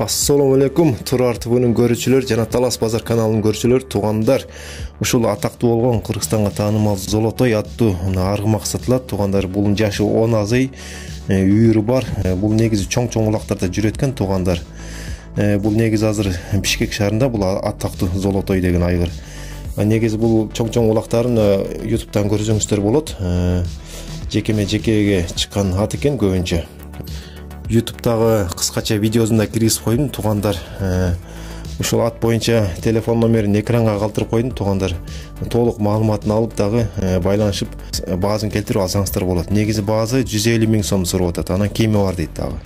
Assalamu алейкум, Турар ТВнын көрүүчүлөр жана Талас Базар каналынын көрүүчүлөр, туугандар. Ушул атактуу болгон Кыргызстанга таанымал Золотой аттуу аргымак сатылат. Туугандар, бул жашы 10 азый, үйүрү бар. Бул негизи чоң улактарда жүрөт экен, туугандар. Бул негизи азыр Бишкек шаарында бул атактуу Золотой деген айгыр. Негизи бул чоң улактарын YouTube'дан көрсөңүздөр болот. Жекеге чыккан ат экен көбүнчө. YouTube'дагы кыскача видеосунда киргизип койдум, туугандар. Ушул ат боюнча телефон номерин экранга калтырып койдум, туугандар. Толук маалыматын алып дагы байланышып баазын келтирип алсаңыздар болот. Негизи баазы 150 000 сом сурап атат. Анан кийими бар дейт дагы.